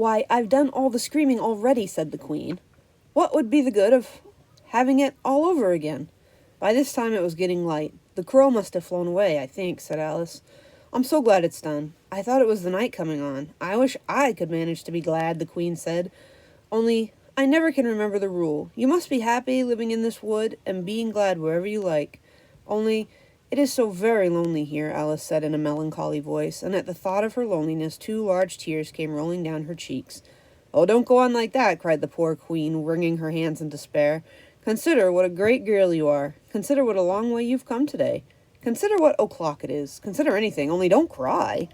"Why, I've done all the screaming already," said the Queen. "What would be the good of having it all over again?" By this time it was getting light. "The crow must have flown away, I think," said Alice. "I'm so glad it's done. I thought it was the night coming on. I wish I could manage to be glad," the Queen said. "Only I never can remember the rule. You must be happy living in this wood and being glad wherever you like. Only it is so very lonely here," Alice said in a melancholy voice, and at the thought of her loneliness 2 large tears came rolling down her cheeks. "Oh, don't go on like that," cried the poor Queen, wringing her hands in despair. "Consider what a great girl you are. Consider what a long way you've come today. Consider what o'clock it is. Consider anything, only don't cry."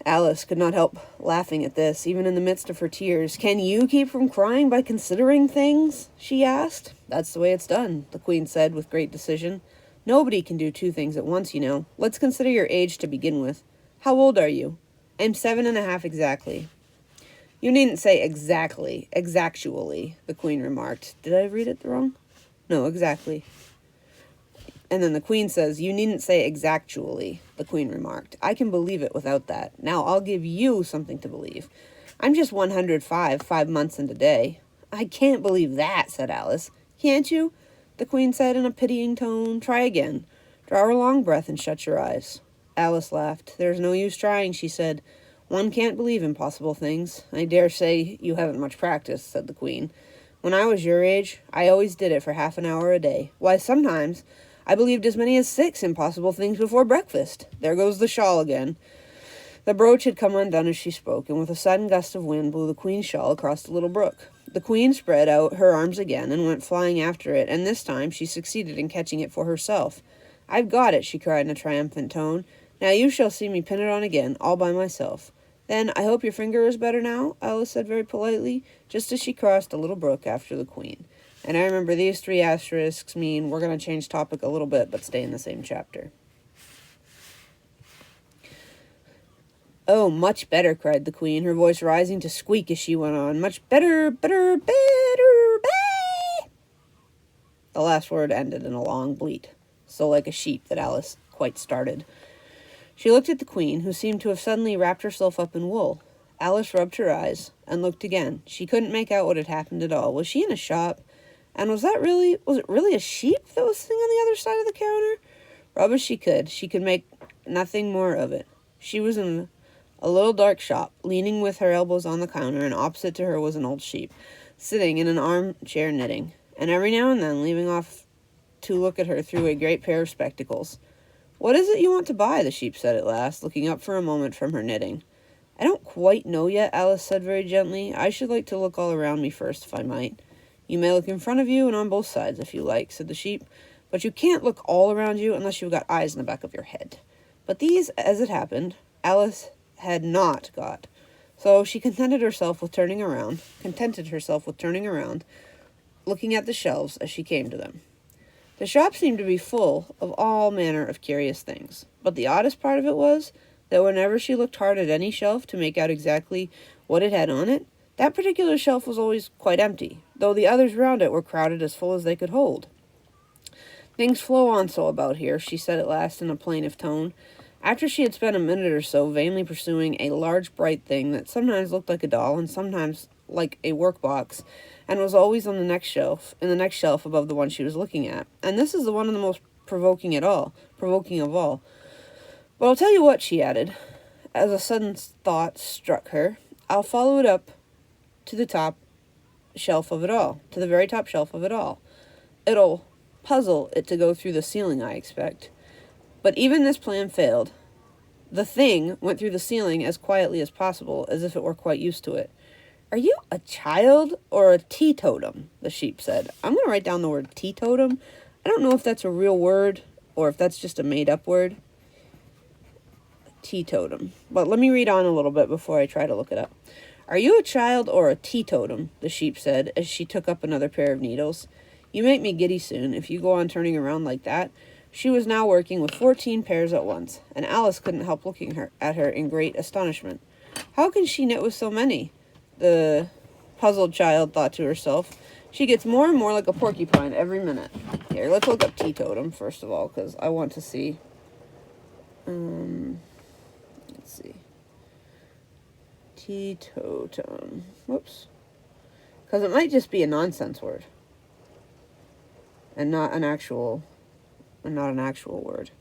Alice could not help laughing at this, even in the midst of her tears. "Can you keep from crying by considering things?" she asked. "That's the way it's done," the Queen said with great decision. "Nobody can do 2 things at once, you know. Let's consider your age to begin with. How old are you?" "I'm 7½ exactly." "You needn't say exactly, exactually," the Queen remarked. Did I read it wrong? No, exactly. And then the Queen says, "You needn't say exactually," the Queen remarked. "I can believe it without that. Now I'll give you something to believe. I'm just 105, 5 months and a day." "I can't believe that," said Alice. "Can't you?" the Queen said in a pitying tone. "Try again. Draw a long breath and shut your eyes." Alice laughed. "There's no use trying," she said. "One can't believe impossible things." "I dare say you haven't much practice," said the Queen. "When I was your age, I always did it for half an hour a day. Why, sometimes I believed as many as 6 impossible things before breakfast. There goes the shawl again." The brooch had come undone as she spoke, and with a sudden gust of wind blew the Queen's shawl across the little brook. The Queen spread out her arms again and went flying after it, and this time she succeeded in catching it for herself. "I've got it," she cried in a triumphant tone. "Now you shall see me pin it on again, all by myself." "Then I hope your finger is better now," Alice said very politely, just as she crossed a little brook after the Queen. And I remember these 3 asterisks mean we're going to change topic a little bit, but stay in the same chapter. "Oh, much better," cried the Queen, her voice rising to squeak as she went on. "Much better, better, better, bay." The last word ended in a long bleat, so like a sheep that Alice quite started. She looked at the Queen, who seemed to have suddenly wrapped herself up in wool. Alice rubbed her eyes and looked again. She couldn't make out what had happened at all. Was she in a shop? And was it really a sheep that was sitting on the other side of the counter? Rub as she could make nothing more of it. She was in a little dark shop, leaning with her elbows on the counter, and opposite to her was an old sheep, sitting in an armchair knitting, and every now and then leaving off to look at her through a great pair of spectacles. "What is it you want to buy?" the sheep said at last, looking up for a moment from her knitting. "I don't quite know yet," Alice said very gently. "I should like to look all around me first, if I might." "You may look in front of you and on both sides, if you like," said the sheep, "but you can't look all around you unless you've got eyes in the back of your head." But these, as it happened, Alice had not got. So she contented herself with turning around, looking at the shelves as she came to them. The shop seemed to be full of all manner of curious things, but the oddest part of it was that whenever she looked hard at any shelf to make out exactly what it had on it, that particular shelf was always quite empty, though the others round it were crowded as full as they could hold. "Things flow on so about here," she said at last in a plaintive tone, after she had spent a minute or so vainly pursuing a large bright thing that sometimes looked like a doll and sometimes like a workbox, and was always on the next shelf above the one she was looking at. "And this is the one of the most provoking of all. But I'll tell you what," she added, as a sudden thought struck her. "I'll follow it up to the top shelf of it all, to the very top shelf of it all. It'll puzzle it to go through the ceiling, I expect." But even this plan failed. The thing went through the ceiling as quietly as possible, as if it were quite used to it. "Are you a child or a teetotum?" the sheep said. I'm going to write down the word teetotum. I don't know if that's a real word or if that's just a made-up word. Teetotum. But let me read on a little bit before I try to look it up. "Are you a child or a teetotum?" the sheep said, as she took up another pair of needles. "You make me giddy soon, if you go on turning around like that." She was now working with 14 pairs at once, and Alice couldn't help looking at her in great astonishment. "How can she knit with so many?" the puzzled child thought to herself. "She gets more and more like a porcupine every minute." Here, let's look up teetotum first of all, because I want to see. Let's see. Teetotum. Whoops. Because it might just be a nonsense word. And not an actual word.